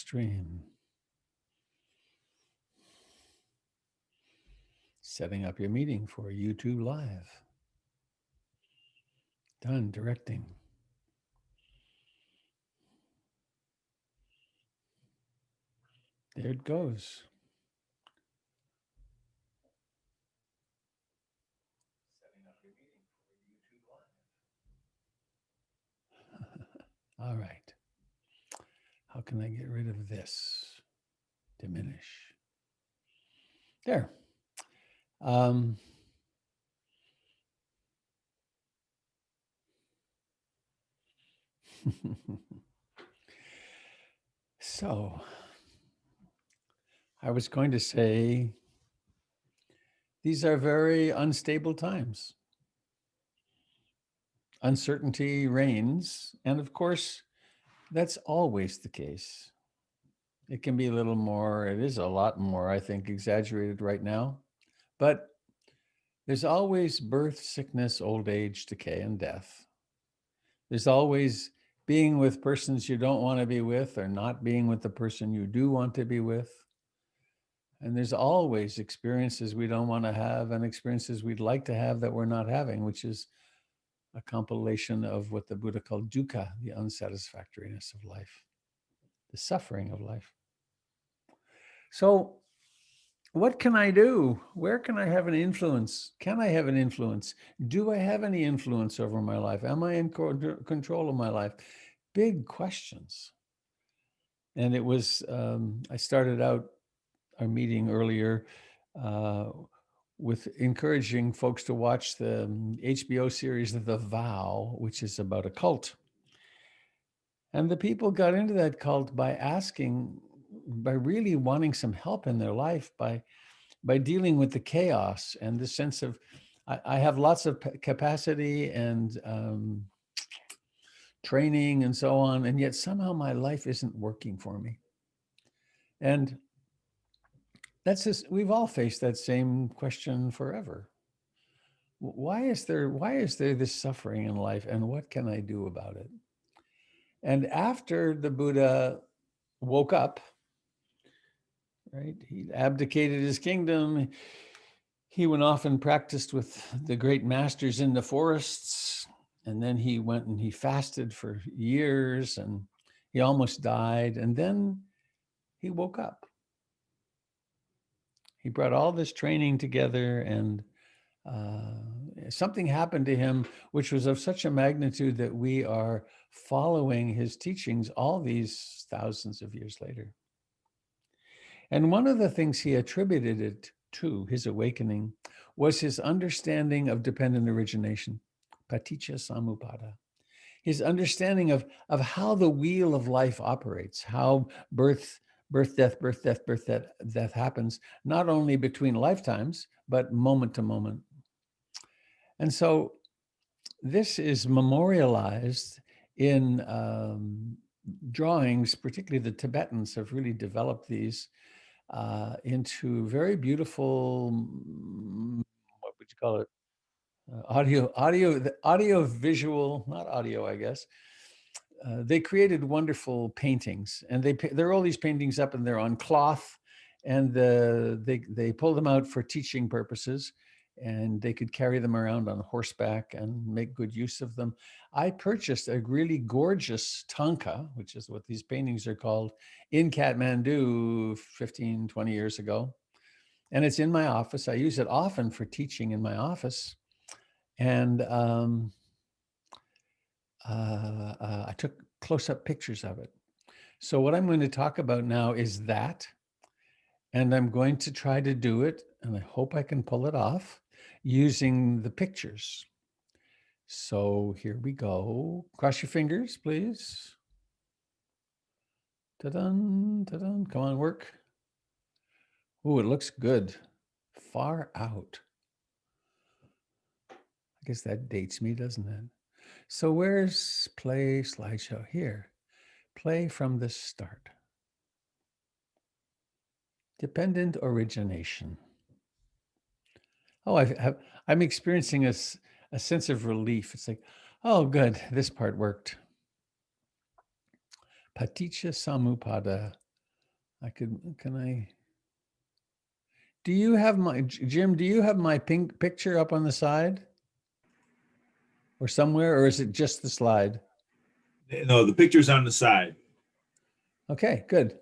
stream. Setting up your meeting for YouTube Live. Done directing. There it goes. Setting up your meeting for YouTube Live. All right. How can I get rid of this? Diminish. There. So, I was going to say, these are very unstable times. Uncertainty reigns, and of course, that's always the case. It can be a little more, it is a lot more, I think, exaggerated right now. But there's always birth, sickness, old age, decay, and death. There's always being with persons you don't want to be with, or not being with the person you do want to be with. And there's always experiences we don't want to have and experiences we'd like to have that we're not having, which is a compilation of what the Buddha called dukkha, the unsatisfactoriness of life, the suffering of life. So what can I do? Where can I have an influence? Can I have an influence? Do I have any influence over my life? Am I in control of my life? Big questions. And it was, I started out our meeting earlier with encouraging folks to watch the HBO series The Vow, which is about a cult. And the people got into that cult by really wanting some help in their life, by dealing with the chaos and the sense of, I have lots of capacity and training and so on, and yet somehow my life isn't working for me. And that's just, we've all faced that same question forever. Why is there this suffering in life, and what can I do about it? And after the Buddha woke up, right, he abdicated his kingdom. He went off and practiced with the great masters in the forests. And then he went and he fasted for years, and he almost died. And then he woke up. He brought all this training together, and something happened to him, which was of such a magnitude that we are following his teachings all these thousands of years later. And one of the things he attributed it to, his awakening, was his understanding of dependent origination, paticca samuppada. His understanding of how the wheel of life operates, how birth, death happens, not only between lifetimes, but moment to moment. And so this is memorialized in drawings. Particularly the Tibetans have really developed these into very beautiful, what would you call it? Audio visual, not audio, I guess. They created wonderful paintings, and they're all these paintings up, and they're on cloth, and they pull them out for teaching purposes, and they could carry them around on horseback and make good use of them. I purchased a really gorgeous tanka, which is what these paintings are called, in Kathmandu 15, 20 years ago. And it's in my office. I use it often for teaching in my office. And I took close-up pictures of it. So what I'm going to talk about now is that, and I'm going to try to do it, and I hope I can pull it off using the pictures. So here we go. Cross your fingers, please. Ta-dun, ta-dun. Come on, work. Oh, it looks good. Far out. I guess that dates me, doesn't it? So where's play slideshow? Here. Play from the start. Dependent origination. Oh, I'm experiencing a sense of relief. It's like, oh, good, this part worked. Paticca samuppada, can I? Do you have Jim, do you have my pink picture up on the side? Or somewhere, or is it just the slide? No, the picture's on the side. Okay, good.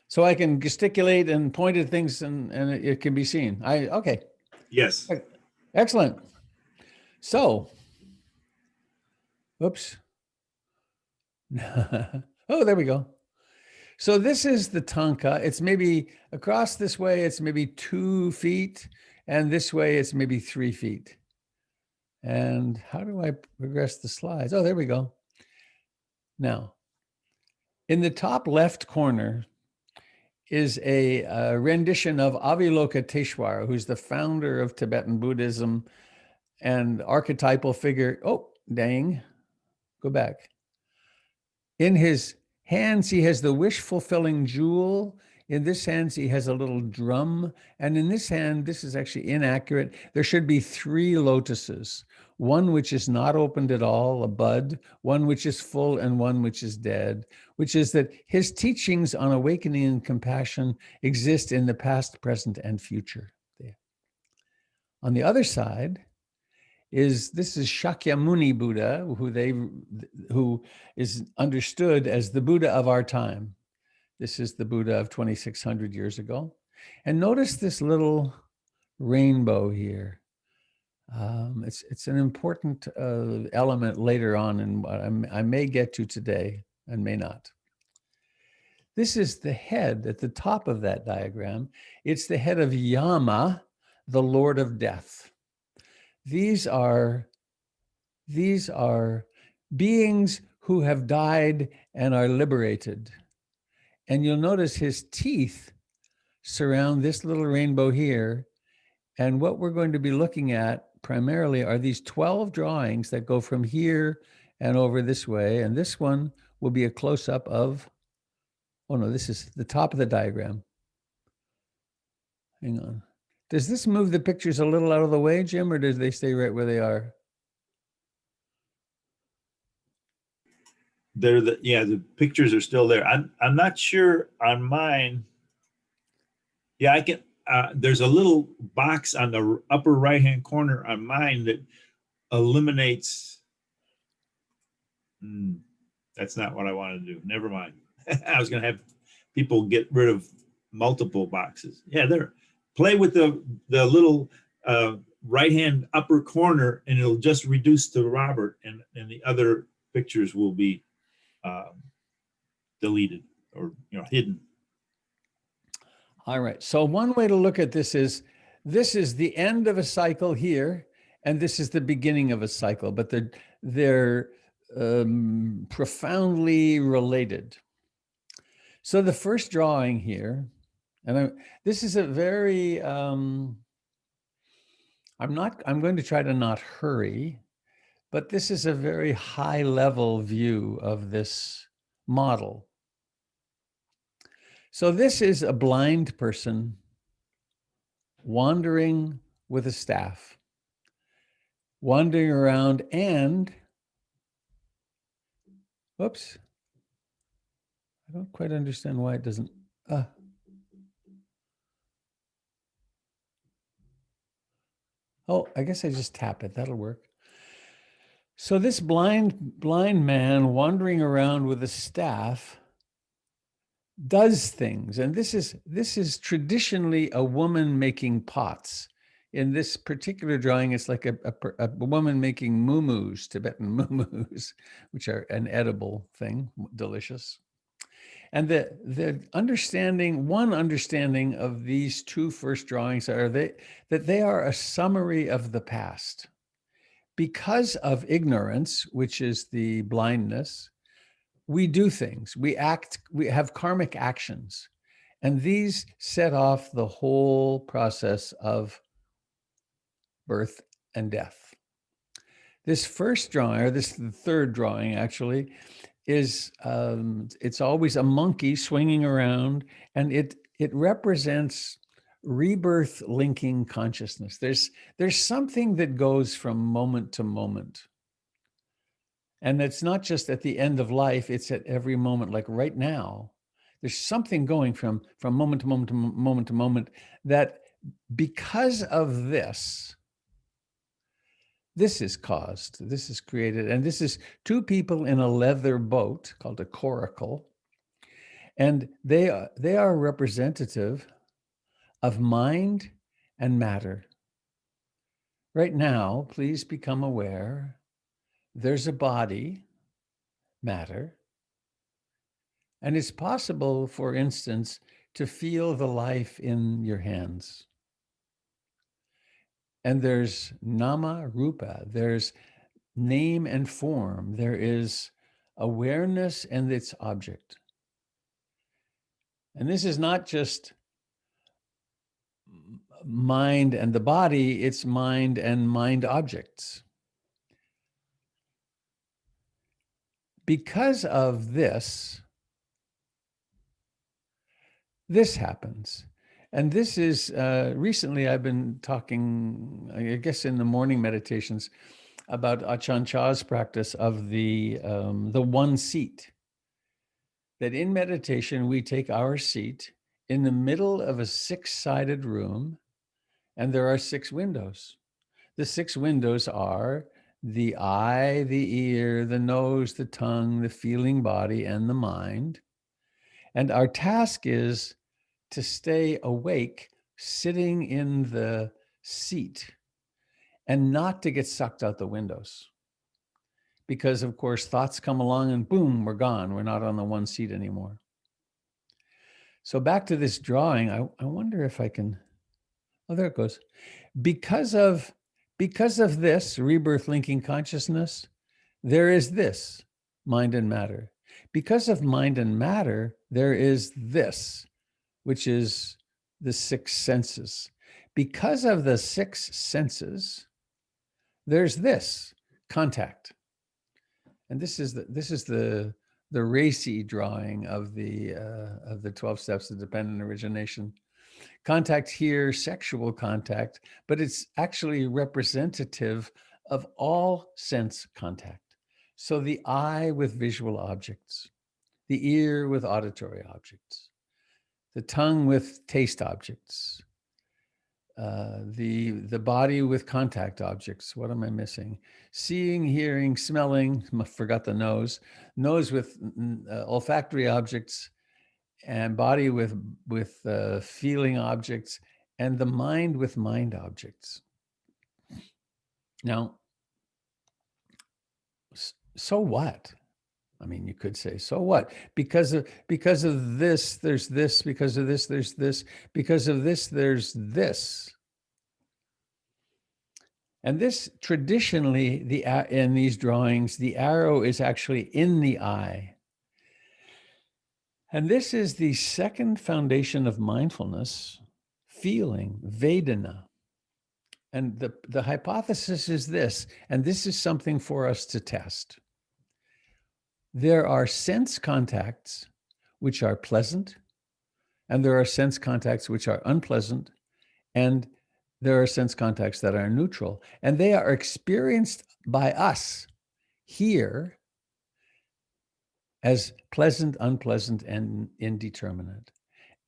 So I can gesticulate and point at things and it can be seen. Okay. Yes. Excellent. So, oops. Oh, there we go. So this is the tanka. It's maybe across this way, it's maybe 2 feet, and this way it's maybe 3 feet. And how do I progress the slides? Oh, there we go. Now, in the top left corner is a rendition of Avalokiteshvara, who's the founder of Tibetan Buddhism and archetypal figure. Oh, dang. Go back. In his hands, he has the wish-fulfilling jewel. In this hand, he has a little drum. And in this hand, this is actually inaccurate. There should be 3 lotuses, one which is not opened at all, a bud, one which is full, and one which is dead, which is that his teachings on awakening and compassion exist in the past, present, and future. There. On the other side, this is Shakyamuni Buddha, who is understood as the Buddha of our time. This is the Buddha of 2,600 years ago. And notice this little rainbow here. It's an important element later on in what I may get to today and may not. This is the head at the top of that diagram. It's the head of Yama, the Lord of Death. These are beings who have died and are liberated. And you'll notice his teeth surround this little rainbow here. And what we're going to be looking at primarily are these 12 drawings that go from here and over this way. And this one will be a close-up of, oh no, this is the top of the diagram. Hang on. Does this move the pictures a little out of the way, Jim, or do they stay right where they are? The pictures are still there. I'm not sure on mine. Yeah, I can. There's a little box on the upper right-hand corner on mine that eliminates. That's not what I want to do. Never mind. I was going to have people get rid of multiple boxes. Yeah, there. Play with the little right-hand upper corner, and it'll just reduce to Robert, and the other pictures will be deleted or hidden. All right. So one way to look at this is the end of a cycle here, and this is the beginning of a cycle, but they're profoundly related. So the first drawing here, and this is a very, I'm going to try to not hurry, but this is a very high level view of this model. So this is a blind person wandering with a staff, wandering around and, whoops, I don't quite understand why it doesn't, oh, I guess I just tap it, that'll work. So this blind man wandering around with a staff does things, and this is traditionally a woman making pots. In this particular drawing, it's like a woman making muumuus, Tibetan muumuus, which are an edible thing, delicious. And the one understanding of these 2 first drawings are that they are a summary of the past. Because of ignorance, which is the blindness, we do things, we act, we have karmic actions, and these set off the whole process of birth and death. This first drawing, or this the third drawing actually, is it's always a monkey swinging around, and it represents rebirth linking consciousness. There's something that goes from moment to moment. And it's not just at the end of life, it's at every moment, like right now. There's something going from moment to moment to moment to moment that because of this is caused, this is created, and this is two people in a leather boat called a coracle, and they are representative of mind and matter. Right now, please become aware there's a body, matter, and it's possible, for instance, to feel the life in your hands. And there's nama, rupa, there's name and form, there is awareness and its object. And this is not just mind and the body, it's mind and mind objects. Because of this happens. And this is, recently I've been talking, I guess in the morning meditations, about Ajahn Chah's practice of the one seat. That in meditation, we take our seat in the middle of a 6-sided room, and there are 6 windows. The 6 windows are the eye, the ear, the nose, the tongue, the feeling body, and the mind. And our task is to stay awake, sitting in the seat, and not to get sucked out the windows. Because, of course, thoughts come along and boom, we're gone. We're not on the one seat anymore. So back to this drawing, I wonder if I can, oh, there it goes. Because of this rebirth linking consciousness, there is this mind and matter. Because of mind and matter, there is this, which is the 6 senses. Because of the 6 senses, there's this contact. And this is the racy drawing of the 12 steps of dependent origination. Contact here, sexual contact, but it's actually representative of all sense contact. So the eye with visual objects, the ear with auditory objects, the tongue with taste objects, the body with contact objects. What am I missing? Seeing, hearing, smelling. I forgot the nose. Nose with olfactory objects, and body with feeling objects, and the mind with mind objects. Now, so what? I mean, you could say, so what? Because of this, there's this. Because of this, there's this. Because of this, there's this. And this, traditionally, in these drawings, the arrow is actually in the eye. And this is the second foundation of mindfulness, feeling, Vedana. And the hypothesis is this, and this is something for us to test. There are sense contacts which are pleasant, and there are sense contacts which are unpleasant, and there are sense contacts that are neutral, and they are experienced by us here as pleasant, unpleasant, and indeterminate.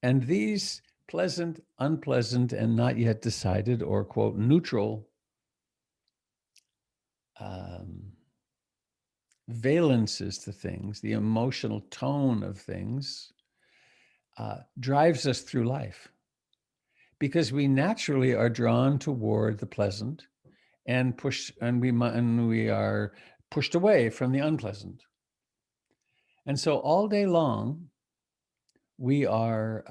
And these pleasant, unpleasant, and not yet decided, or quote, neutral valences to things, the emotional tone of things, drives us through life. Because we naturally are drawn toward the pleasant and we are pushed away from the unpleasant. And so all day long, we are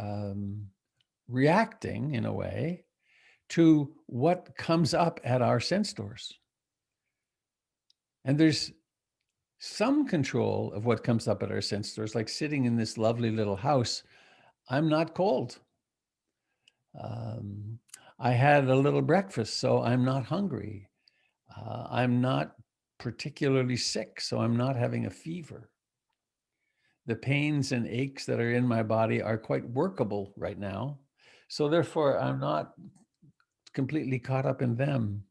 reacting in a way to what comes up at our sense doors. And there's some control of what comes up at our sense doors, like sitting in this lovely little house. I'm not cold. I had a little breakfast, so I'm not hungry. I'm not particularly sick, so I'm not having a fever. The pains and aches that are in my body are quite workable right now. So therefore, I'm not completely caught up in them.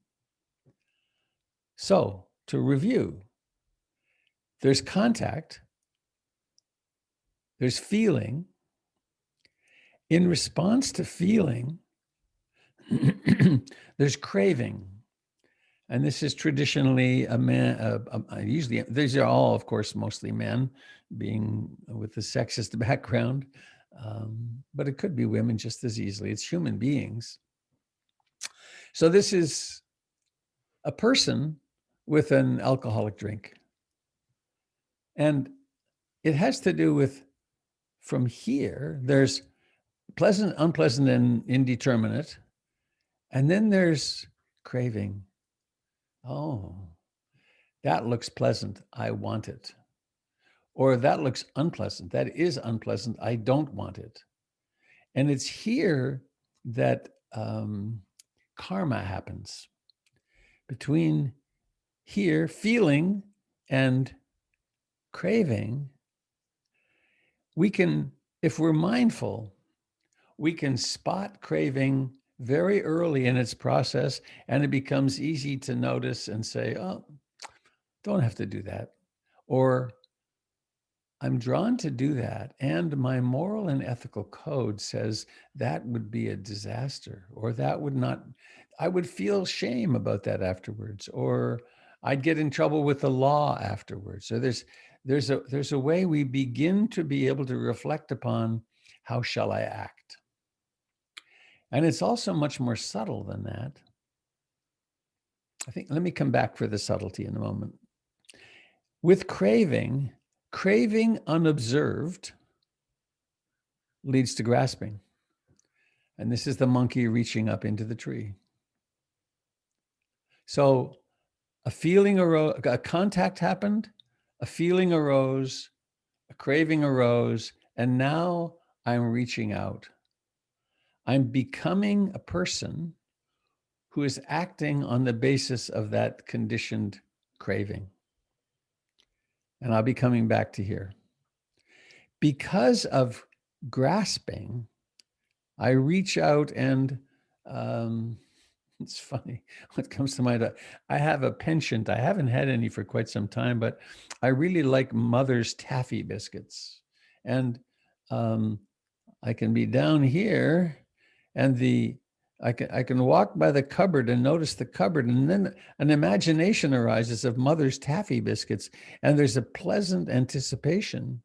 So to review, there's contact, there's feeling, In response to feeling, there's craving. And this is traditionally a man, usually, these are all, of course, mostly men, being with the sexist background. But it could be women just as easily. It's human beings. So this is a person with an alcoholic drink. And it has to do with, from here, there's pleasant, unpleasant, and indeterminate. And then there's craving. Oh, that looks pleasant. I want it. Or that looks unpleasant. That is unpleasant. I don't want it. And it's here that karma happens. Between here, feeling, and craving, we can, if we're mindful, we can spot craving very early in its process, and it becomes easy to notice and say, oh, don't have to do that. Or I'm drawn to do that, and my moral and ethical code says that would be a disaster, or that would not, I would feel shame about that afterwards, or I'd get in trouble with the law afterwards. So there's a way we begin to be able to reflect upon, how shall I act? And it's also much more subtle than that. I think, let me come back for the subtlety in a moment. With craving unobserved leads to grasping. And this is the monkey reaching up into the tree. So a feeling arose, a contact happened, a feeling arose, a craving arose, and now I'm reaching out. I'm becoming a person who is acting on the basis of that conditioned craving. And I'll be coming back to here. Because of grasping, I reach out and it's funny what comes to mind. I have a penchant. I haven't had any for quite some time, but I really like Mother's taffy biscuits. And I can be down here, and I can walk by the cupboard and notice the cupboard, and then an imagination arises of Mother's taffy biscuits, and there's a pleasant anticipation.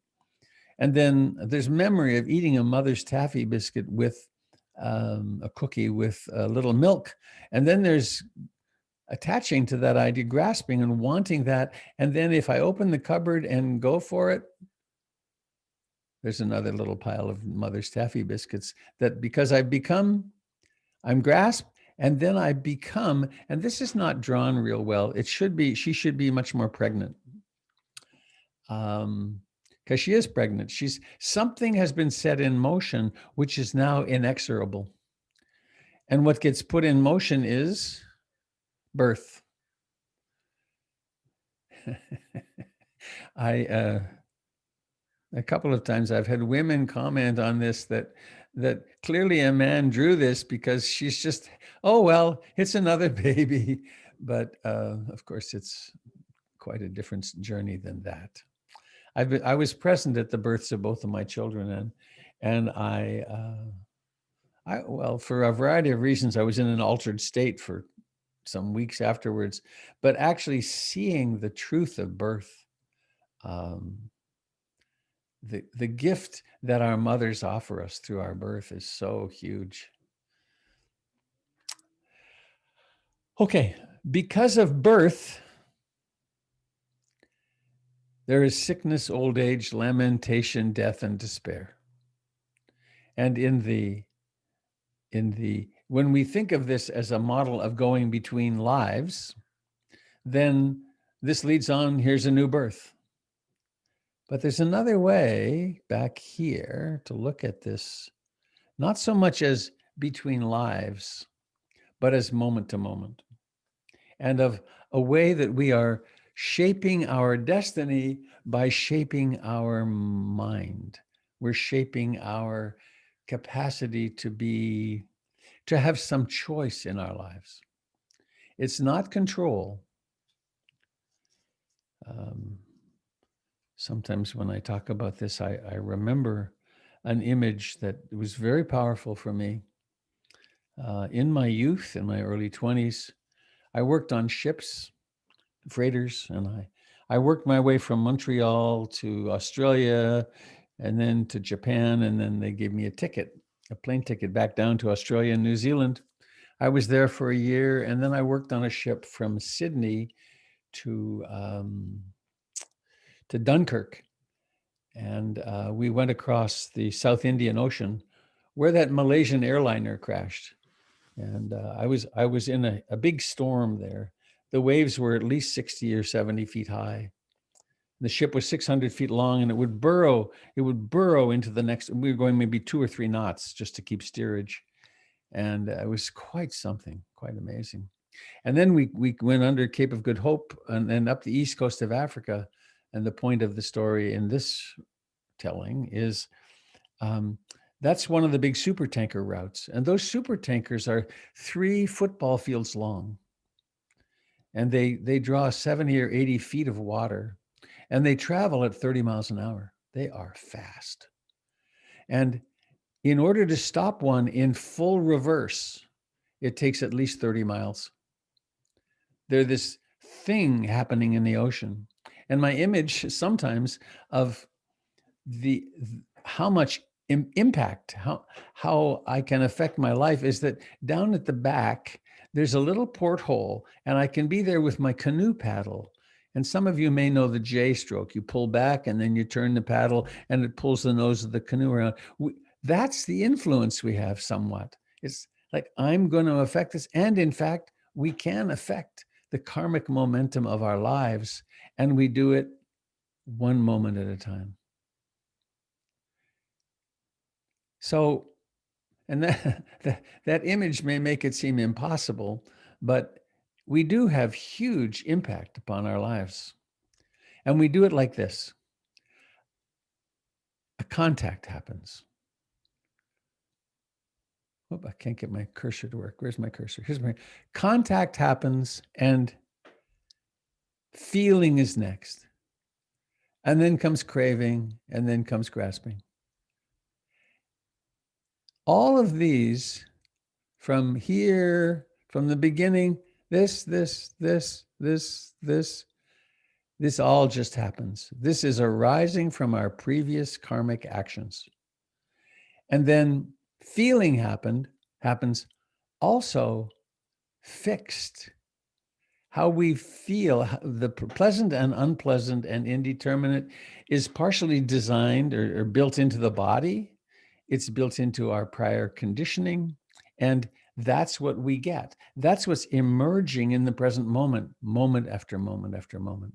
And then there's memory of eating a Mother's taffy biscuit with a cookie with a little milk. And then there's attaching to that idea, grasping and wanting that. And then if I open the cupboard and go for it, there's another little pile of Mother's taffy biscuits that, because I'm grasped, and then I become, and this is not drawn real well. It should be, she should be much more pregnant. Because she is pregnant. Something has been set in motion, which is now inexorable. And what gets put in motion is birth. A couple of times I've had women comment on this, that clearly a man drew this because she's just, oh, well, it's another baby. But of course, it's quite a different journey than that. I was present at the births of both of my children, and well, for a variety of reasons, I was in an altered state for some weeks afterwards, but actually seeing the truth of birth, the gift that our mothers offer us through our birth is so huge. Okay, because of birth, there is sickness, old age, lamentation, death, and despair. And when we think of this as a model of going between lives, then this leads on, here's a new birth. But there's another way back here to look at this, not so much as between lives, but as moment to moment, and of a way that we are shaping our destiny by shaping our mind. We're shaping our capacity to have some choice in our lives. It's not control. Sometimes when I talk about this, I remember an image that was very powerful for me. In my youth, in my early 20s, I worked on ships, freighters, and I worked my way from Montreal to Australia and then to Japan, and then they gave me a plane ticket back down to Australia and New Zealand. I was there for a year, and then I worked on a ship from Sydney to Dunkirk. And we went across the South Indian Ocean where that Malaysian airliner crashed. And I was in a big storm there. The waves were at least 60 or 70 feet high. The ship was 600 feet long, and it would burrow into the next. We were going maybe 2 or 3 knots just to keep steerage. And it was quite something, quite amazing. And then we went under Cape of Good Hope and up the east coast of Africa. And the point of the story in this telling is that's one of the big super tanker routes. And those super tankers are 3 football fields long. And they draw 70 or 80 feet of water. And they travel at 30 miles an hour. They are fast. And in order to stop one in full reverse, it takes at least 30 miles. There's this thing happening in the ocean. And my image sometimes of how much impact, how I can affect my life is that down at the back, there's a little porthole, and I can be there with my canoe paddle. And some of you may know the J stroke. You pull back and then you turn the paddle and it pulls the nose of the canoe around. That's the influence we have somewhat. It's like, I'm going to affect this. And in fact, we can affect the karmic momentum of our lives, and we do it one moment at a time. So, and that image may make it seem impossible, but we do have huge impact upon our lives. And we do it like this. A contact happens. Oh, I can't get my cursor to work. Where's my cursor? Here's my contact happens, and feeling is next. And then comes craving, and then comes grasping. All of these from here, from the beginning, this all just happens. This is arising from our previous karmic actions. And then feeling happens also fixed. How we feel, the pleasant and unpleasant and indeterminate, is partially designed or built into the body. It's built into our prior conditioning. And that's what we get. That's what's emerging in the present moment, moment after moment after moment.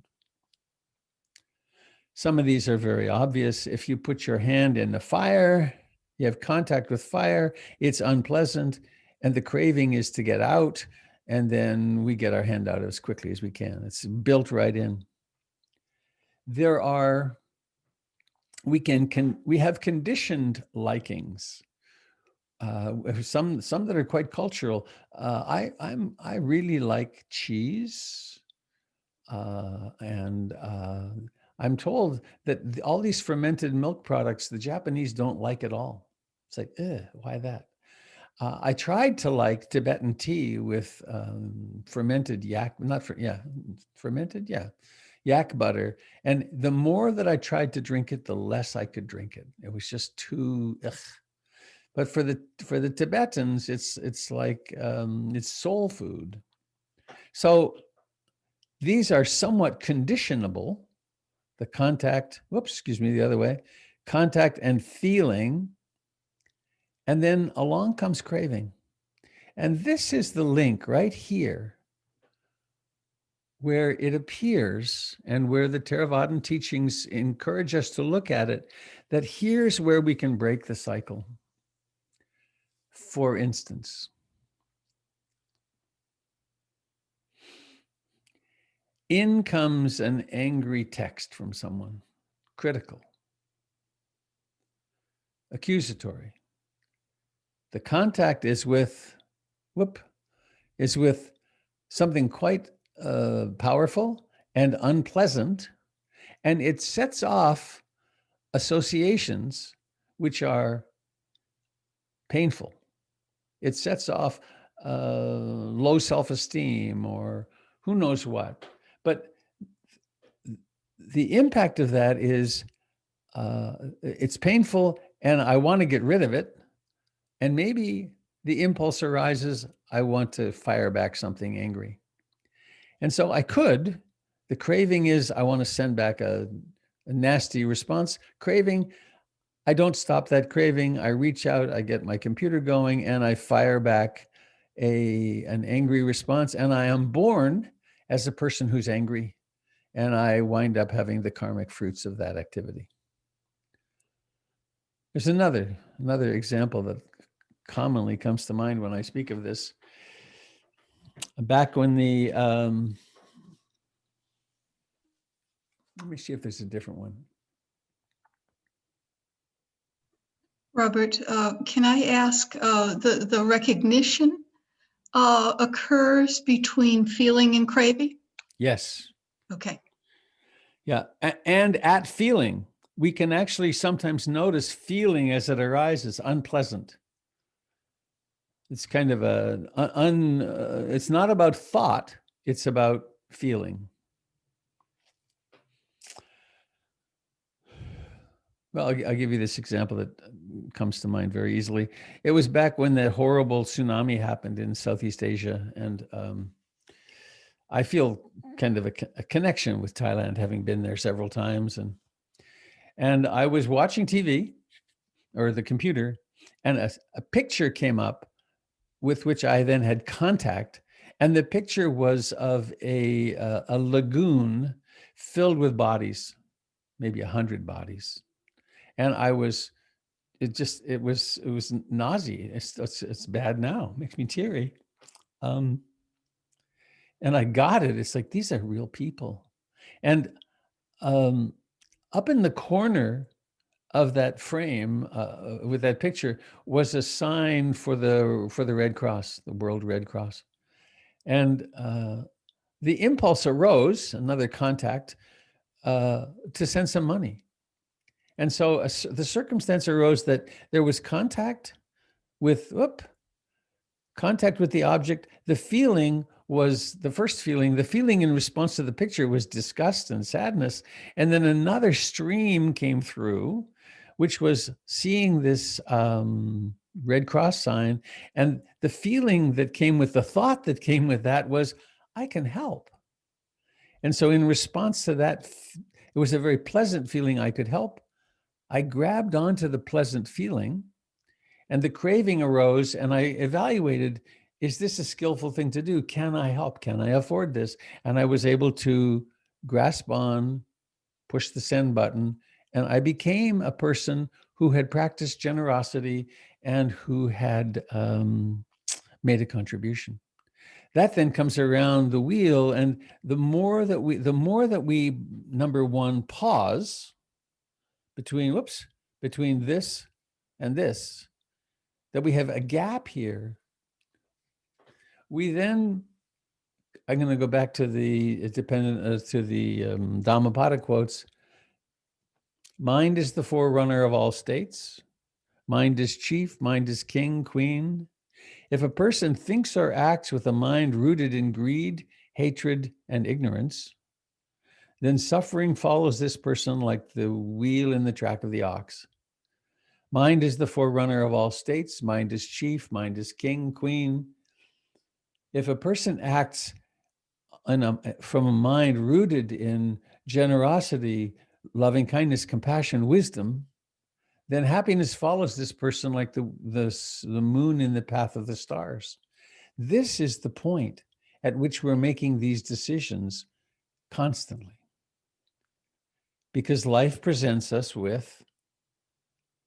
Some of these are very obvious. If you put your hand in the fire, you have contact with fire, it's unpleasant, and the craving is to get out, and then we get our hand out as quickly as we can. It's built right in. We have conditioned likings. Some that are quite cultural. I really like cheese, and I'm told that all these fermented milk products, the Japanese don't like at all. It's like, why that? I tried to like Tibetan tea with fermented yak butter. And the more that I tried to drink it, the less I could drink it. It was just too, ugh. But for the Tibetans, it's like it's soul food. So these are somewhat conditionable. The contact, the other way, contact and feeling. And then along comes craving. And this is the link right here where it appears, and where the Theravadan teachings encourage us to look at it, that here's where we can break the cycle. For instance, in comes an angry text from someone, critical, accusatory. The contact is with something quite powerful and unpleasant, and it sets off associations which are painful. It sets off low self-esteem or who knows what. But the impact of that is it's painful and I want to get rid of it. And maybe the impulse arises, I want to fire back something angry. And so the craving is, I want to send back a nasty response. Craving, I don't stop that craving. I reach out, I get my computer going, and I fire back an angry response. And I am born as a person who's angry. And I wind up having the karmic fruits of that activity. There's another example that commonly comes to mind when I speak of this. Back when let me see if there's a different one. Robert, can I ask, the recognition occurs between feeling and craving? Yes. Okay. Yeah. And at feeling, we can actually sometimes notice feeling as it arises, unpleasant. It's kind of it's not about thought, it's about feeling. Well, I'll give you this example that comes to mind very easily. It was back when that horrible tsunami happened in Southeast Asia. And I feel kind of a connection with Thailand, having been there several times. And I was watching TV or the computer, and a picture came up with which I then had contact. And the picture was of a lagoon filled with bodies, maybe 100 bodies. And it was nauseating. It's bad now, makes me teary. And I got it. It's like, these are real people. And up in the corner of that frame with that picture was a sign for the Red Cross, the World Red Cross. And the impulse arose, another contact, to send some money. And so the circumstance arose that there was contact with the object. The feeling was the first feeling. The feeling in response to the picture was disgust and sadness. And then another stream came through, which was seeing this Red Cross sign. And the feeling that came with the thought that came with that was, I can help. And so in response to that, it was a very pleasant feeling, I could help. I grabbed onto the pleasant feeling and the craving arose, and I evaluated, is this a skillful thing to do? Can I help? Can I afford this? And I was able to grasp on, push the send button, and I became a person who had practiced generosity and who had made a contribution. That then comes around the wheel, and the more that we number one, pause between this and this, that we have a gap here. We then, I'm going to go back to the Dependant, to the Dhammapada quotes. Mind is the forerunner of all states. Mind is chief, mind is king, queen. If a person thinks or acts with a mind rooted in greed, hatred, and ignorance, then suffering follows this person like the wheel in the track of the ox. Mind is the forerunner of all states. Mind is chief. Mind is king, queen. If a person acts from a mind rooted in generosity, loving kindness, compassion, wisdom, then happiness follows this person like the moon in the path of the stars. This is the point at which we're making these decisions constantly. Because life presents us with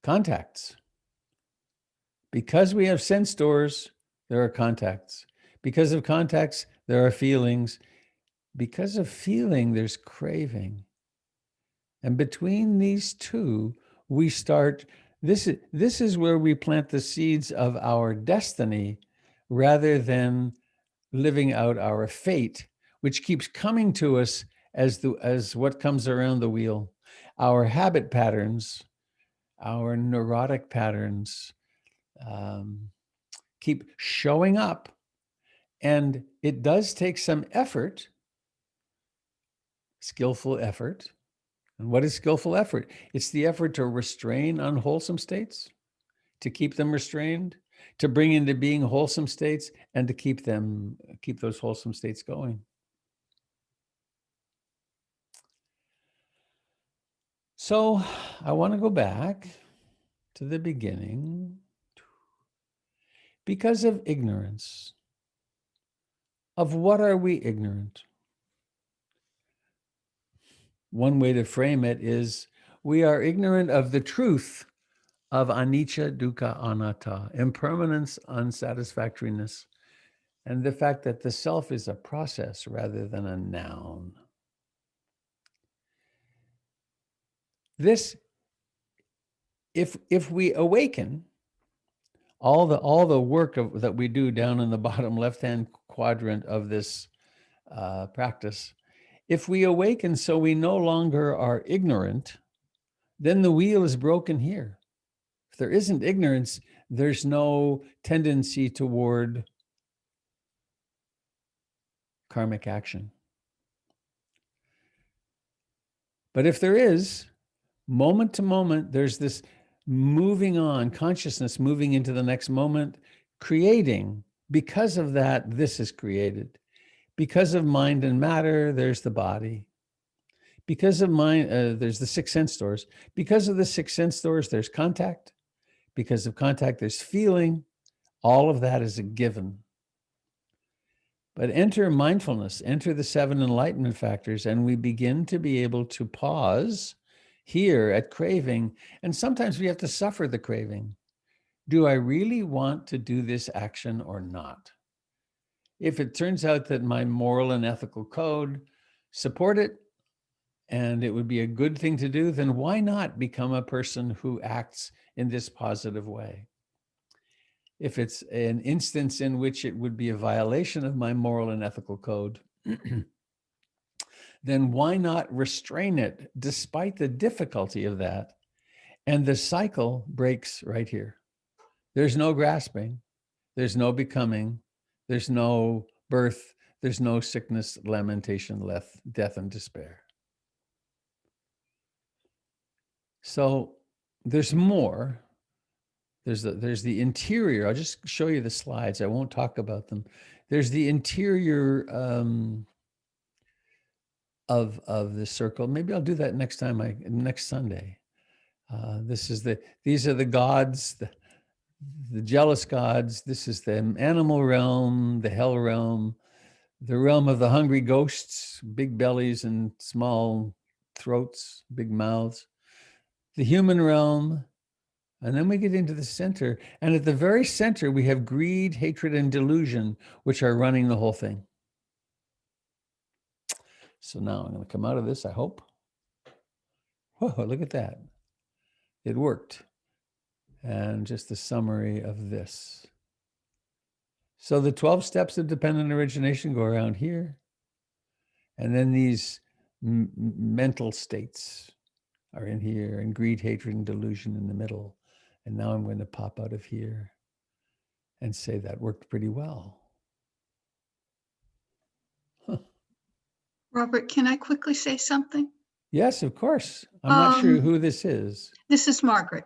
contacts. Because we have sense doors, there are contacts. Because of contacts, there are feelings. Because of feeling, there's craving. And between these two, we start, this is where we plant the seeds of our destiny rather than living out our fate, which keeps coming to us as what comes around the wheel. Our habit patterns, our neurotic patterns keep showing up. And it does take some effort, skillful effort. And what is skillful effort? It's the effort to restrain unwholesome states, to keep them restrained, to bring into being wholesome states, and to keep those wholesome states going. So I want to go back to the beginning. Because of ignorance. Of what are we ignorant? One way to frame it is we are ignorant of the truth of anicca, dukkha, anatta, impermanence, unsatisfactoriness, and the fact that the self is a process rather than a noun. This, if we awaken, all the work that we do down in the bottom left-hand quadrant of this practice, if we awaken so we no longer are ignorant, then the wheel is broken here. If there isn't ignorance, there's no tendency toward karmic action. But if there is, moment to moment, there's this moving on, consciousness moving into the next moment, creating. Because of that, this is created. Because of mind and matter, there's the body. Because of mind, there's the six sense doors. Because of the six sense doors, there's contact. Because of contact, there's feeling. All of that is a given. But enter mindfulness, enter the 7 enlightenment factors, and we begin to be able to pause here at craving. And sometimes we have to suffer the craving. Do I really want to do this action or not? If it turns out that my moral and ethical code support it, and it would be a good thing to do, then why not become a person who acts in this positive way? If it's an instance in which it would be a violation of my moral and ethical code, then why not restrain it despite the difficulty of that? And the cycle breaks right here. There's no grasping, there's no becoming, there's no birth, there's no sickness, lamentation, death, and despair. So there's more. There's the interior. I'll just show you the slides. I won't talk about them. There's the interior of the circle. Maybe I'll do that next Sunday. These are the gods, the jealous gods. This is the animal realm, the hell realm, the realm of the hungry ghosts, big bellies and small throats, big mouths, the human realm. And then we get into the center. And at the very center, we have greed, hatred, and delusion, which are running the whole thing. So now I'm going to come out of this, I hope. Whoa, look at that. It worked. And just a summary of this. So the 12 steps of dependent origination go around here. And then these mental states are in here, and greed, hatred, and delusion in the middle. And now I'm going to pop out of here and say that worked pretty well. Huh. Robert, can I quickly say something? Yes, of course. I'm not sure who this is. This is Margaret.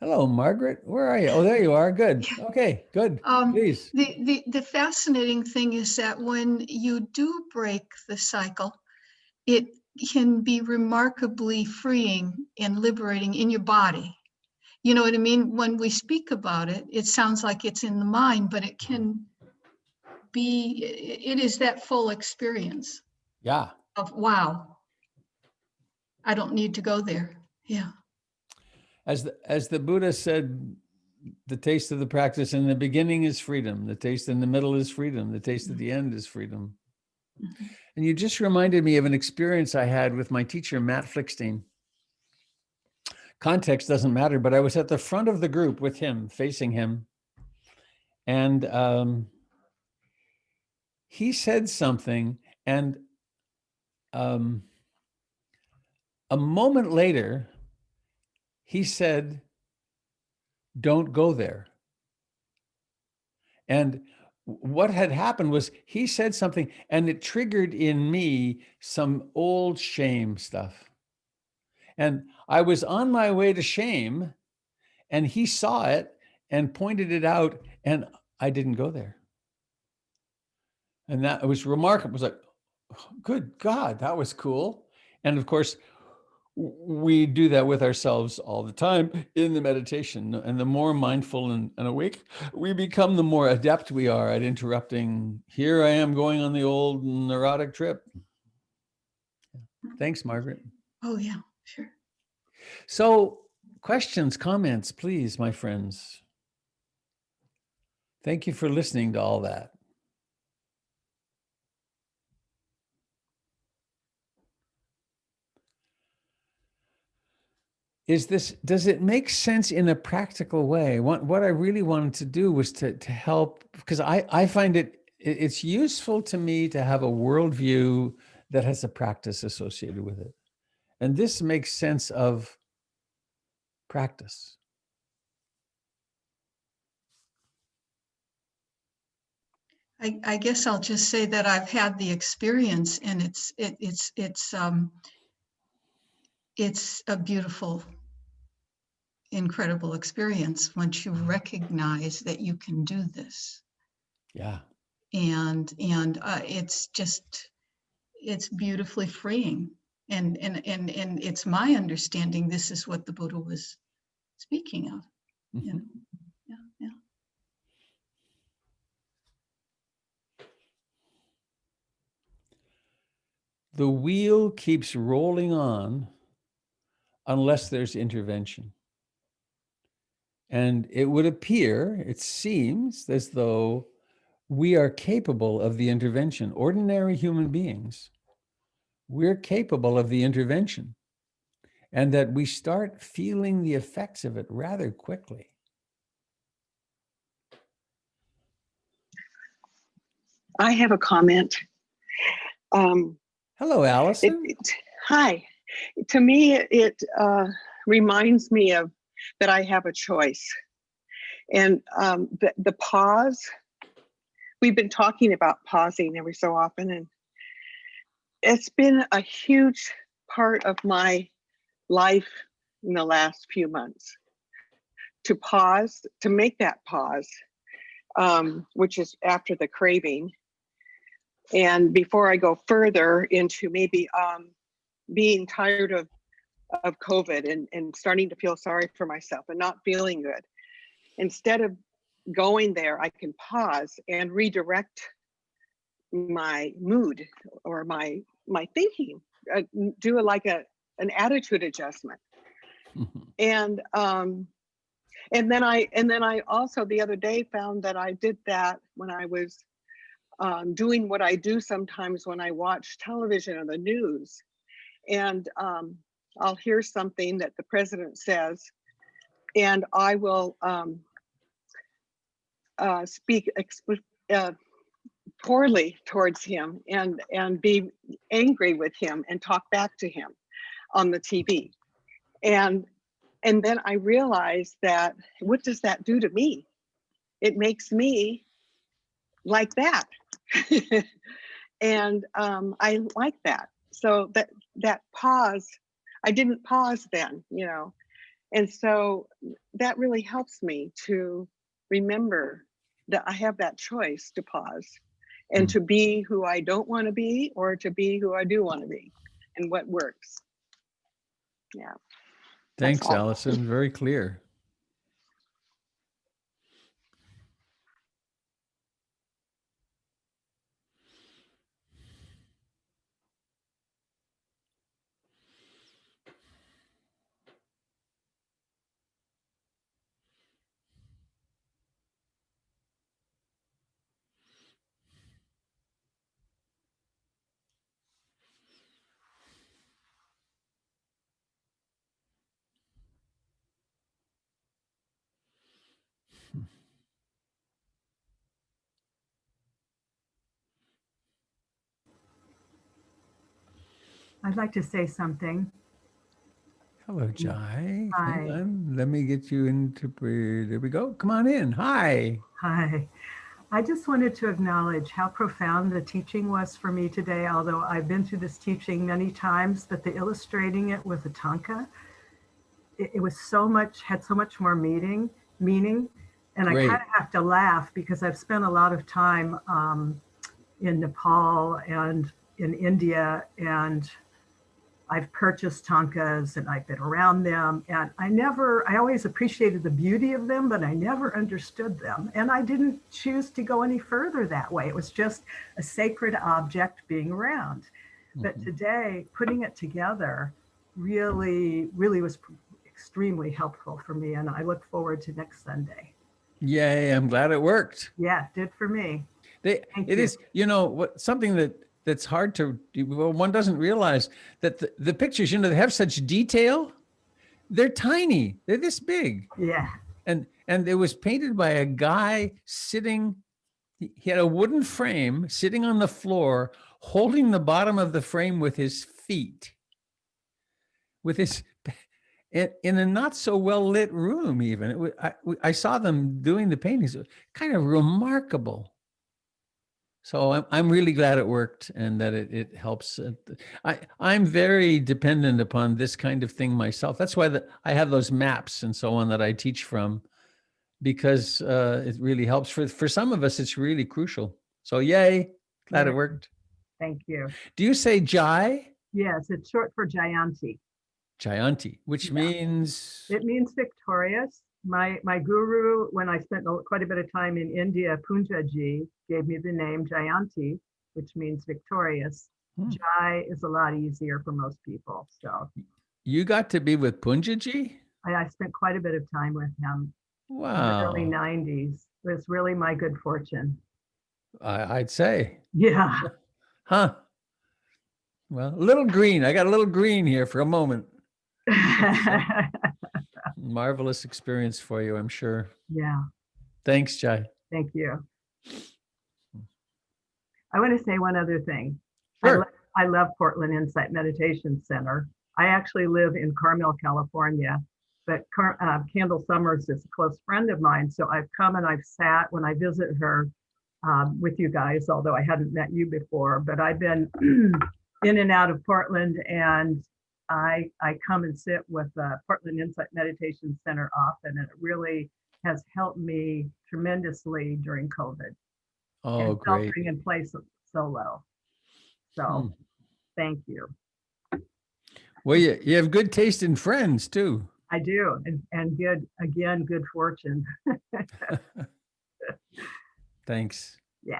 Hello, Margaret. Where are you? Oh, there you are. Good. Okay, good. Please. The fascinating thing is that when you do break the cycle, it can be remarkably freeing and liberating in your body. You know what I mean? When we speak about it, it sounds like it's in the mind, but it can be, it is that full experience. Yeah. Of, wow, I don't need to go there. Yeah. As the Buddha said, the taste of the practice in the beginning is freedom. The taste in the middle is freedom. The taste at the end is freedom. Mm-hmm. And you just reminded me of an experience I had with my teacher, Matt Flickstein. Context doesn't matter, but I was at the front of the group with him, facing him. And he said something, and a moment later, he said, don't go there. And what had happened was he said something and it triggered in me some old shame stuff. And I was on my way to shame and he saw it and pointed it out and I didn't go there. And that was remarkable. It was like, good God, that was cool. And of course, we do that with ourselves all the time in the meditation. And the more mindful and awake we become, the more adept we are at interrupting. Here I am going on the old neurotic trip. Thanks, Margaret. Oh, yeah, sure. So questions, comments, please, my friends. Thank you for listening to all that. Does it make sense in a practical way? What I really wanted to do was to help, because I find it's useful to me to have a worldview that has a practice associated with it. And this makes sense of practice. I guess I'll just say that I've had the experience, and it's a beautiful, incredible experience once you recognize that you can do this. Yeah. And it's beautifully freeing. And it's my understanding this is what the Buddha was speaking of. You know? Yeah. The wheel keeps rolling on unless there's intervention. And it would appear, it seems as though we are capable of the intervention. Ordinary human beings, we're capable of the intervention, and that we start feeling the effects of it rather quickly. I have a comment. Hello, Allison. Hi. To me, it reminds me of that I have a choice. And the pause, we've been talking about pausing every so often, and it's been a huge part of my life in the last few months. To pause, to make that pause, which is after the craving. And before I go further into maybe being tired of COVID and starting to feel sorry for myself and not feeling good, instead of going there, I can pause and redirect my mood or my thinking, do an attitude adjustment. And then I also the other day found that I did that when I was doing what I do sometimes when I watch television or the news, and I'll hear something that the president says, and I will speak poorly towards him and be angry with him and talk back to him on the TV, and then I realized that what does that do to me? It makes me like that. And I like that. So that pause, I didn't pause then, and so that really helps me to remember that I have that choice to pause and to be who I don't want to be or to be who I do want to be and what works. Yeah. Thanks, Allison. Very clear. I'd like to say something. Hello, Jai. Hi. Hang on. Let me get you into. There we go. Come on in. Hi. Hi. I just wanted to acknowledge how profound the teaching was for me today, although I've been through this teaching many times, but the illustrating it with the tanka, it was had so much more meaning. And I kind Great. of have to laugh because I've spent a lot of time in Nepal and in India, and I've purchased tankas and I've been around them, and I always appreciated the beauty of them, but I never understood them. And I didn't choose to go any further that way. It was just a sacred object being around. But today, putting it together really, really was extremely helpful for me. And I look forward to next Sunday. Yay. I'm glad it worked. Yeah, it did for me. It Thank you. is, something that's hard to, well, one doesn't realize that the pictures, they have such detail. They're tiny. They're this big. Yeah. And it was painted by a guy sitting, he had a wooden frame sitting on the floor, holding the bottom of the frame with his feet, in a not so well lit room. Even I saw them doing the paintings. It was kind of remarkable. So I'm really glad it worked and that it helps. I'm very dependent upon this kind of thing myself. That's why I have those maps and so on that I teach from, because it really helps. For some of us, it's really crucial. So yay, glad it worked. Thank you. Do you say Jai? Yes, it's short for Jayanti. Jayanti, which means? It means victorious. My guru, when I spent quite a bit of time in India, Punjaji, gave me the name Jayanti, which means victorious. Jai is a lot easier for most people. So you got to be with Punjaji? I spent quite a bit of time with him. Wow. In the early 90s. It was really my good fortune. I'd say. Yeah. Huh. Well, a little green. I got a little green here for a moment. Marvelous experience for you, I'm sure. Yeah. Thanks, Jai. Thank you. I want to say one other thing. Sure. I love Portland Insight Meditation Center. I actually live in Carmel, California, but Kendall Summers is a close friend of mine. So I've come and I've sat when I visit her with you guys, although I hadn't met you before, but I've been in and out of Portland, and I come and sit with the Portland Insight Meditation Center often, and it really has helped me tremendously during COVID. Oh, and great. Sheltering in place solo. So thank you. Well, you have good taste in friends too. I do. And good fortune. Thanks. Yeah.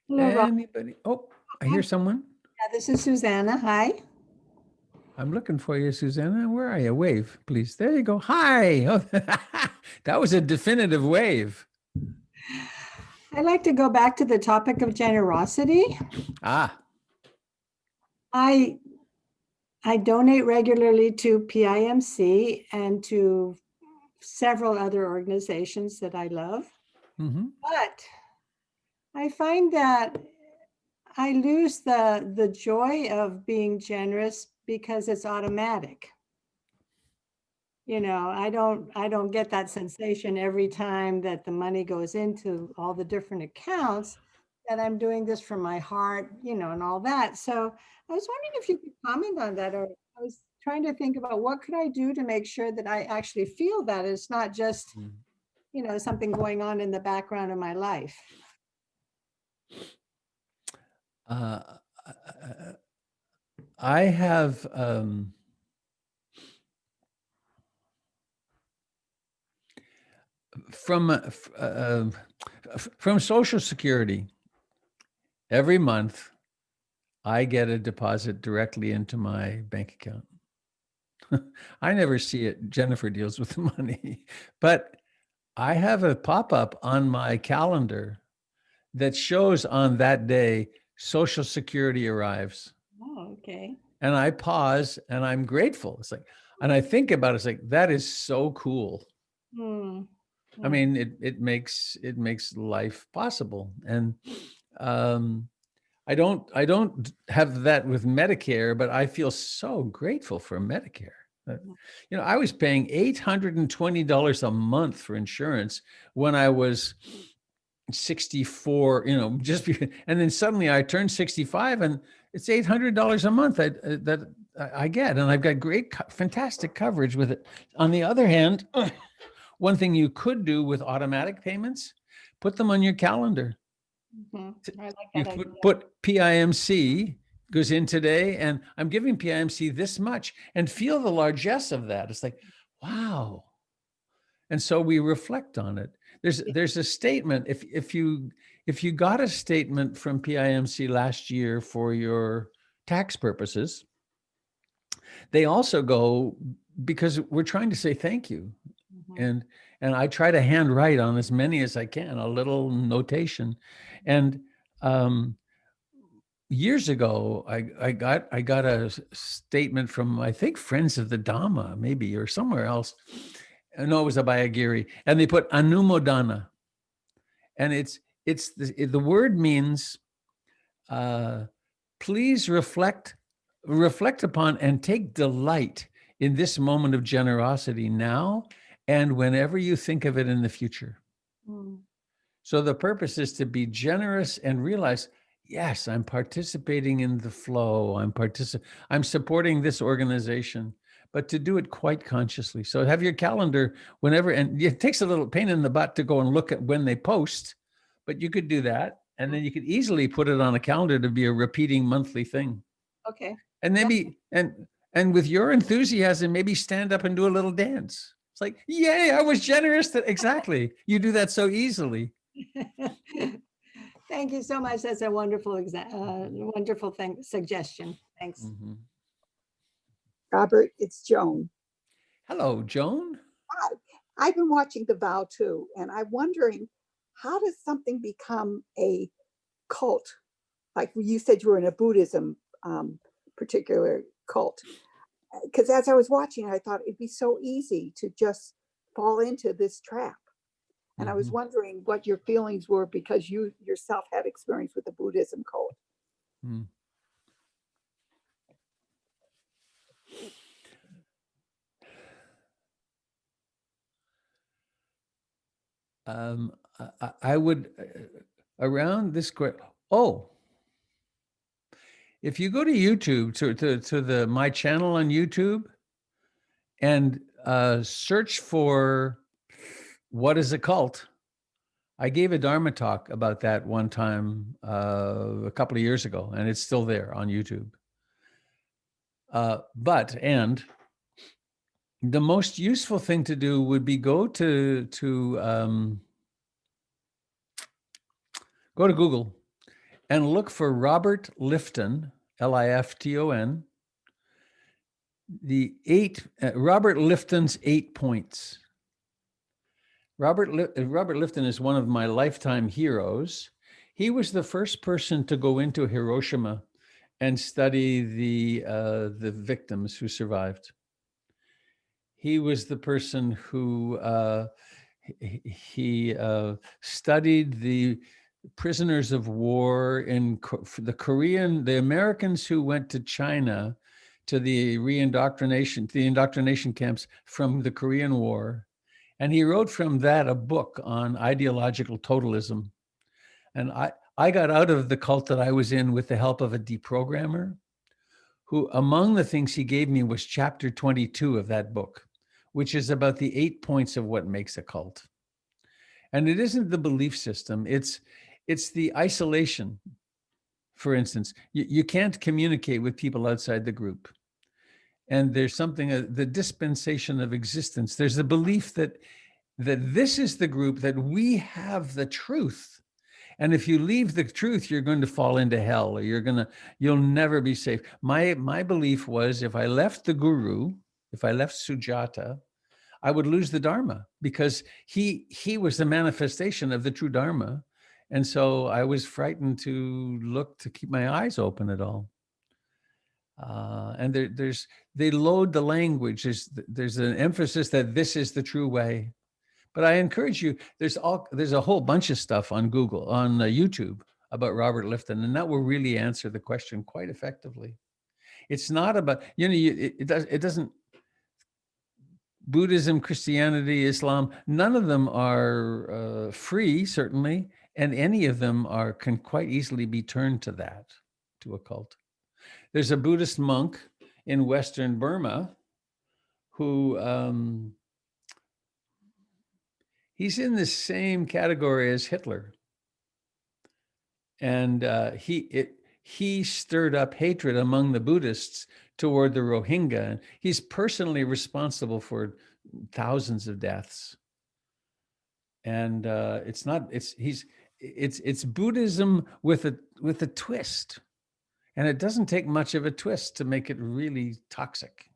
Hello, Rob. Anybody? Oh, I hear someone. Yeah, this is Susanna. Hi. I'm looking for you, Susanna. Where are you? Wave, please. There you go. Hi. Oh, that was a definitive wave. I'd like to go back to the topic of generosity. I donate regularly to PIMC and to several other organizations that I love. But I find that I lose the joy of being generous because it's automatic. I don't get that sensation every time that the money goes into all the different accounts that I'm doing this from my heart, and all that. So I was wondering if you could comment on that, or I was trying to think about what could I do to make sure that I actually feel that it's not just, something going on in the background of my life. I have from Social Security, every month I get a deposit directly into my bank account. I never see it. Jennifer deals with the money, but I have a pop-up on my calendar that shows on that day, Social Security arrives. Oh, okay. And I pause and I'm grateful. It's like, and I think about it, it's like, that is so cool. Hmm. I mean, it makes life possible. And I don't have that with Medicare, but I feel so grateful for Medicare. I was paying $820 a month for insurance when I was 64, and then suddenly I turned 65 and it's $800 a month that I get. And I've got great, fantastic coverage with it. On the other hand, one thing you could do with automatic payments, put them on your calendar. I like You that idea. put PIMC goes in today, and I'm giving PIMC this much, and feel the largesse of that. It's like, wow. And so we reflect on it. There's a statement. If you got a statement from PIMC last year for your tax purposes, they also go, because we're trying to say thank you. Mhm. And I try to handwrite on as many as I can, a little notation. And years ago, I got a statement from, I think, Friends of the Dhamma, maybe, or somewhere else. No, it was a Bayagiri, and they put Anumodana, and it's the word means please reflect upon and take delight in this moment of generosity now and whenever you think of it in the future. Mm. So the purpose is to be generous and realize, yes, I'm participating in the flow. I'm supporting this organization, but to do it quite consciously. So have your calendar whenever, and it takes a little pain in the butt to go and look at when they post, but you could do that. And then you could easily put it on a calendar to be a repeating monthly thing. Okay. And maybe, and with your enthusiasm, maybe stand up and do a little dance. It's like, yay, I was generous. Exactly. You do that so easily. Thank you so much. That's a wonderful wonderful suggestion. Thanks. Mm-hmm. Robert, it's Joan. Hello, Joan. Hi. I've been watching The Vow too, and I'm wondering, how does something become a cult? Like you said, you were in a Buddhism particular cult. Because as I was watching, I thought it'd be so easy to just fall into this trap. And I was wondering what your feelings were, because you yourself had experience with the Buddhism cult. I would, around this, if you go to YouTube, to my channel on YouTube, and search for what is a cult, I gave a Dharma talk about that one time a couple of years ago, and it's still there on YouTube. And the most useful thing to do would be go to Google and look for Robert Lifton, Lifton, Robert Lifton's 8 points. Robert Lifton is one of my lifetime heroes. He was the first person to go into Hiroshima and study the victims who survived. He was the person who studied the prisoners of war in the Americans who went to China to the indoctrination camps from the Korean War. And he wrote from that a book on ideological totalism. And I got out of the cult that I was in with the help of a deprogrammer, who, among the things he gave me, was chapter 22 of that book, which is about the 8 points of what makes a cult. And it isn't the belief system, it's the isolation. For instance, you can't communicate with people outside the group. And there's something, the dispensation of existence. There's the belief that this is the group, that we have the truth. And if you leave the truth, you're going to fall into hell, or you'll never be safe. My belief was, if I left the guru, if I left Sujata, I would lose the Dharma, because he was the manifestation of the true Dharma. And so I was frightened to look, to keep my eyes open at all. And they load the language. There's an emphasis that this is the true way. But I encourage you, there's a whole bunch of stuff on Google, on YouTube about Robert Lifton, and that will really answer the question quite effectively. It's not about, it doesn't, Buddhism, Christianity, Islam, none of them are free, certainly, and any of them can quite easily be turned to that, to a cult. There's a Buddhist monk in Western Burma who, he's in the same category as Hitler. And he stirred up hatred among the Buddhists toward the Rohingya. He's personally responsible for thousands of deaths. And it's Buddhism with a twist. And it doesn't take much of a twist to make it really toxic.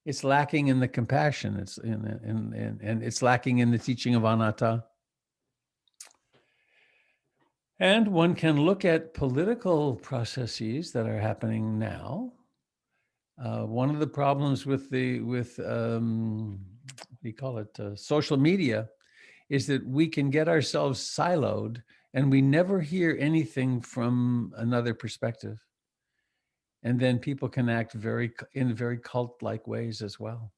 It's lacking in the compassion. And it's lacking in the teaching of anatta. And one can look at political processes that are happening now. One of the problems with social media is that we can get ourselves siloed and we never hear anything from another perspective. And then people can act in very cult-like ways as well.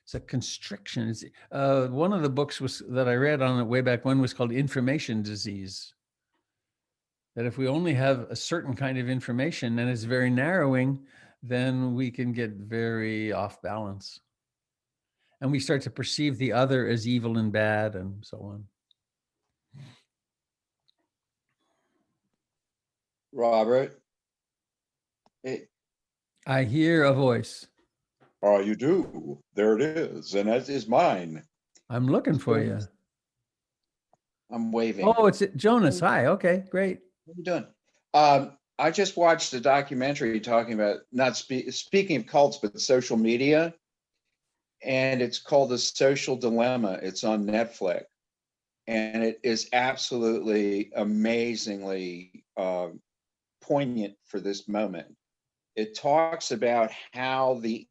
It's a constriction. One of the books that I read on it way back when was called Information Disease. That if we only have a certain kind of information and it's very narrowing, then we can get very off balance. And we start to perceive the other as evil and bad and so on. Robert, I hear a voice. oh, you do. There it is. And that is mine. I'm looking for you. I'm waving. Oh, it's Jonas. Hi. Okay, great. What are you doing? I just watched a documentary talking about, not speaking of cults, but social media. And it's called The Social Dilemma. It's on Netflix. And it is absolutely amazingly poignant for this moment. It talks about how the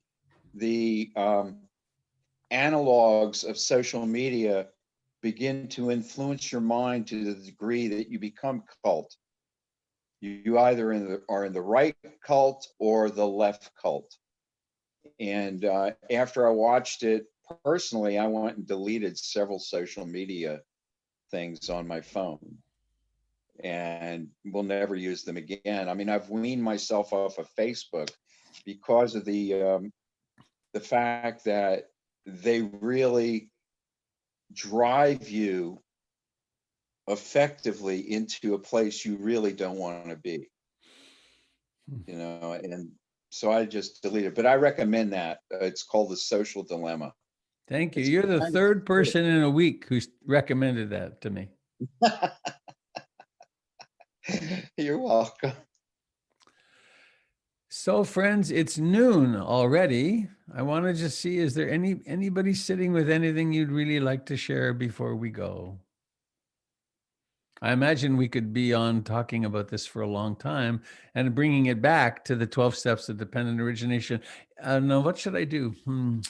analogs of social media begin to influence your mind to the degree that you become cult. You either are in the right cult or the left cult. And after I watched it, personally, I went and deleted several social media things on my phone and will never use them again. I mean, I've weaned myself off of Facebook because of the fact that they really drive you effectively into a place you really don't want to be, and so I just deleted, but I recommend that. It's called The Social Dilemma. Thank you. You're the third person in a week who's recommended that to me. You're welcome. So friends, it's noon already. I want to just see, is there anybody sitting with anything you'd really like to share before we go? I imagine we could be on talking about this for a long time and bringing it back to the 12 steps of dependent origination. Now, what should I do? I'm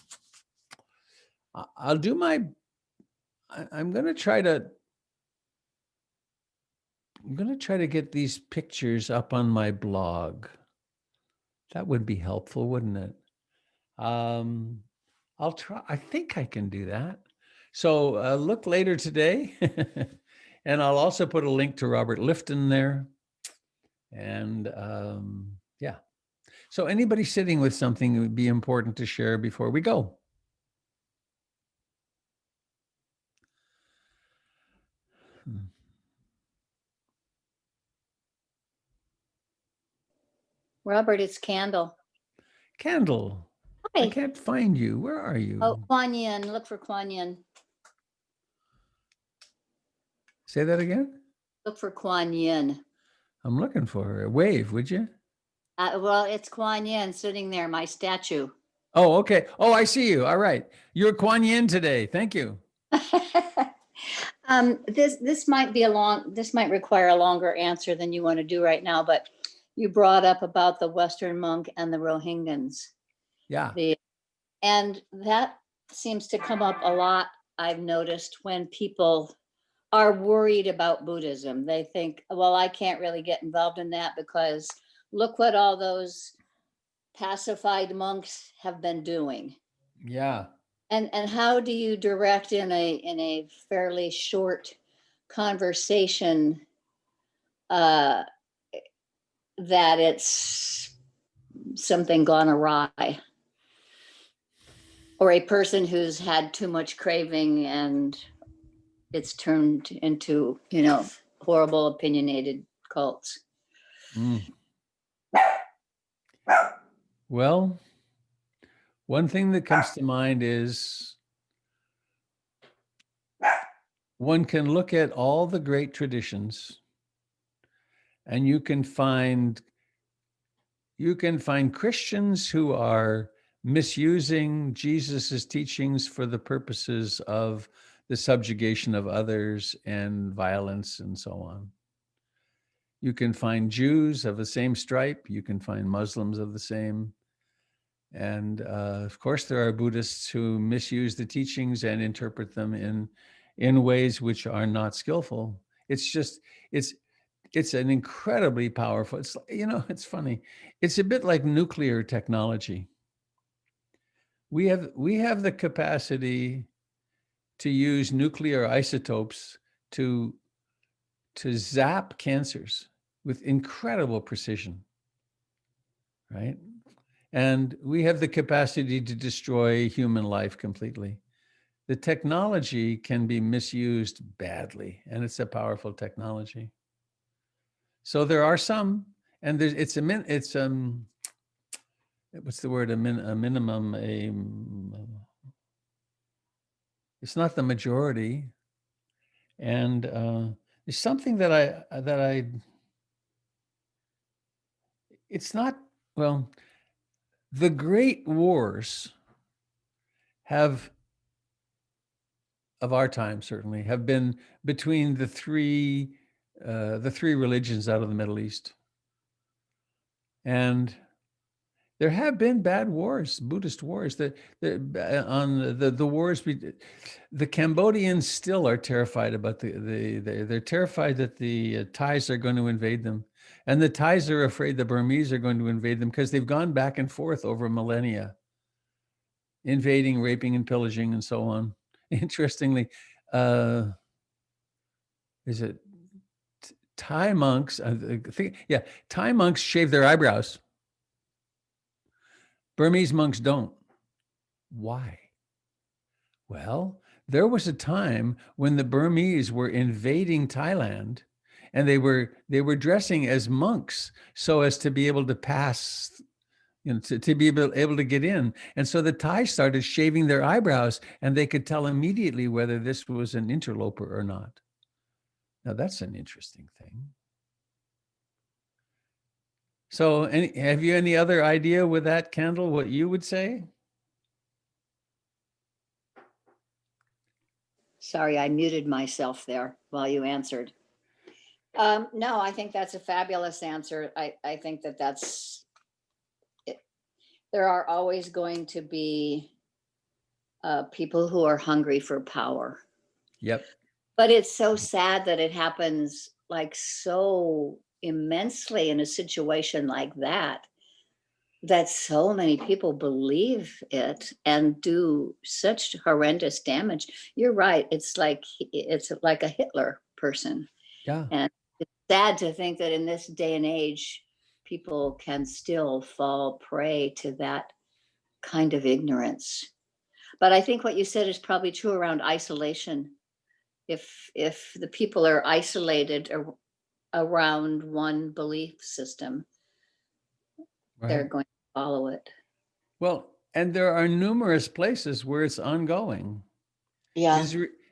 going to try to get these pictures up on my blog. That would be helpful, wouldn't it? I'll try. I think I can do that. So look later today. And I'll also put a link to Robert Lifton there. And yeah. So anybody sitting with something that would be important to share before we go? Robert, it's Candle. Candle. Hi. I can't find you. Where are you? Oh, Kuan Yin. Look for Kuan Yin. Say that again? Look for Kuan Yin. I'm looking for her. Wave, would you? Well, it's Kuan Yin sitting there, my statue. Oh, okay. Oh, I see you. All right. You're Kuan Yin today. Thank you. This might be this might require a longer answer than you want to do right now, but you brought up about the Western monk and the Rohingyans. Yeah. And that seems to come up a lot, I've noticed, when people are worried about Buddhism. They think, well, I can't really get involved in that because look what all those pacified monks have been doing. Yeah. And how do you direct in a fairly short conversation that it's something gone awry, or a person who's had too much craving and it's turned into, horrible opinionated cults? Mm. Well, one thing that comes to mind is one can look at all the great traditions and you can find Christians who are misusing Jesus's teachings for the purposes of the subjugation of others and violence and so on. You can find Jews of the same stripe. You can find Muslims of the same. And of course, there are Buddhists who misuse the teachings and interpret them in ways which are not skillful. It's an incredibly powerful, it's funny. It's a bit like nuclear technology. We have the capacity to use nuclear isotopes to zap cancers with incredible precision, right? And we have the capacity to destroy human life completely. The technology can be misused badly, and it's a powerful technology. So there are some, and what's the word? A minimum. It's not the majority, and there's something that I. It's not well. The great wars of our time certainly have been between the three religions out of the Middle East. And there have been bad wars, Buddhist wars. The wars, the Cambodians still are terrified about they're terrified that the Thais are going to invade them. And the Thais are afraid the Burmese are going to invade them because they've gone back and forth over millennia, invading, raping, and pillaging, and so on. Interestingly, is it Thai monks? Thai monks shave their eyebrows. Burmese monks don't. Why? Well, there was a time when the Burmese were invading Thailand, and they were dressing as monks so as to be able to pass, to be able to get in. And so the Thai started shaving their eyebrows, and they could tell immediately whether this was an interloper or not. Now that's an interesting thing. So have you any other idea with that, Kendall, what you would say? Sorry, I muted myself there while you answered. No, I think that's a fabulous answer. I think that's it. There are always going to be people who are hungry for power. Yep. But it's so sad that it happens like so immensely in a situation like that so many people believe it and do such horrendous damage. You're right. It's like a Hitler person. Yeah. And it's sad to think that in this day and age, people can still fall prey to that kind of ignorance. But I think what you said is probably true around isolation. If the people are isolated around one belief system, they're Right. going to follow it. Well, and there are numerous places where it's ongoing. Yeah.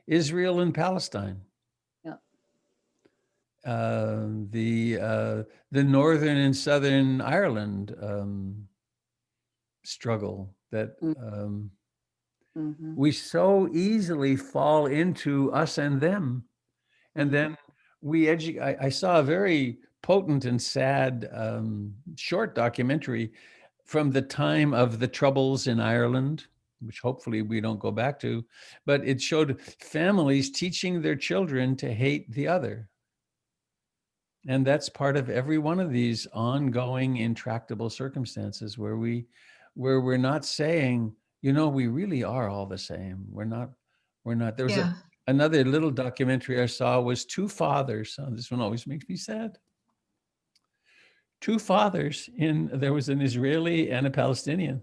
Israel and Palestine. Yeah. The Northern and Southern Ireland struggle. that Mhm. we so easily fall into us and them. And then I saw a very potent and sad short documentary from the time of the Troubles in Ireland, which hopefully we don't go back to, but it showed families teaching their children to hate the other. And that's part of every one of these ongoing intractable circumstances where we're not saying, you know, we really are all the same. We're not. There was Yeah. another little documentary I saw was two fathers. Oh, this one always makes me sad. Two fathers there was an Israeli and a Palestinian,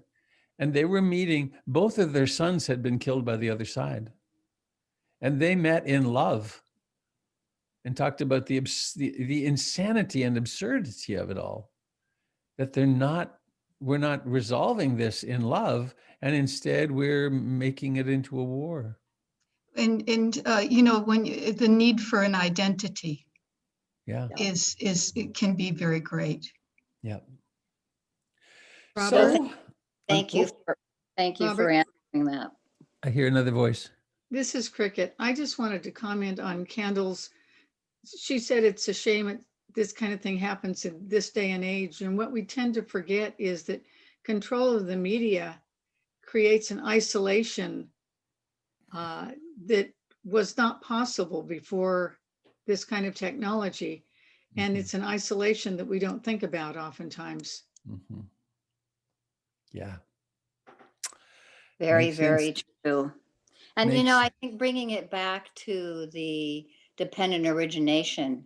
and they were meeting. Both of their sons had been killed by the other side, and they met in love and talked about the insanity and absurdity of it all. That we're not resolving this in love, and instead we're making it into a war. And you know, the need for an identity Yeah. it can be very great. Yeah. Robert? So, Thank you for Robert? answering that. I hear another voice. This is Cricket. I just wanted to comment on Candle's. She said it's a shame this kind of thing happens in this day and age. And what we tend to forget is that control of the media creates an isolation that was not possible before this kind of technology. And it's an isolation that we don't think about oftentimes. Mm-hmm. Yeah. Very, Makes very sense. true. And, you Makes- know, I think bringing it back to the dependent origination,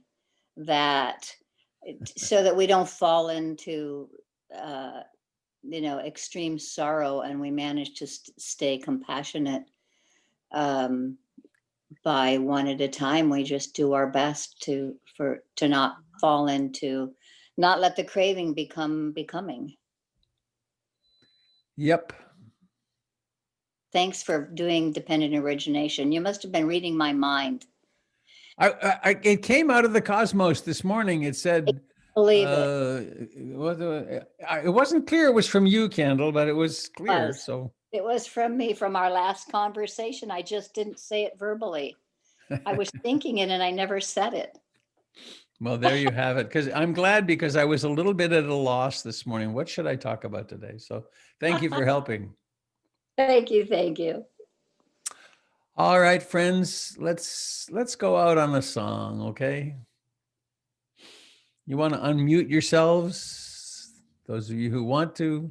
that so that we don't fall into, you know, extreme sorrow, and we manage to stay compassionate by one at a time. We just do our best to not fall into, not let the craving become becoming. Yep. Thanks for doing dependent origination. You must have been reading my mind. It came out of the cosmos this morning. It said, Believe it. it wasn't clear it was from you, Candle, but it was clear. Was. So It was from me, from our last conversation. I just didn't say it verbally. I was thinking it and I never said it. well, there you have it. Because I'm glad, because I was a little bit at a loss this morning. What should I talk about today? So thank you for helping. Thank you. Thank you. All right, friends, let's go out on a song, okay? You want to unmute yourselves? Those of you who want to.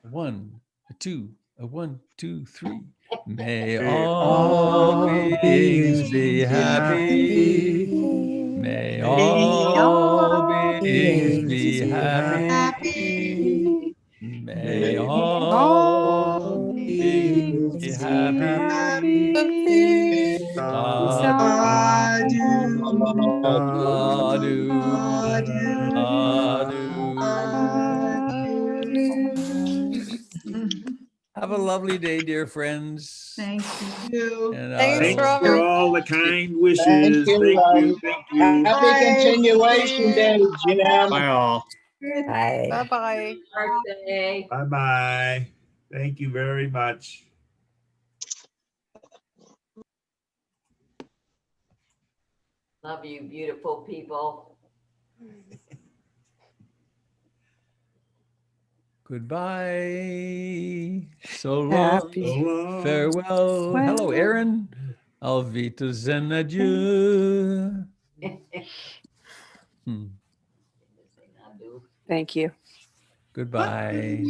1, 2, 1, 2, 3. May all beings be happy. May all beings be happy. May all beings be happy. Have a lovely day, dear friends. Thank you. And, Thanks Thanks, for Robert. all the kind wishes. Thank you. Thank you. Happy continuation day, Jim. Bye all. Bye-bye. Birthday. Bye-bye. Thank you very much. Love you, beautiful people. Goodbye. So long. Happy. So long. Farewell. Hello, Aaron. Au revoir and adieu. Thank you. Goodbye.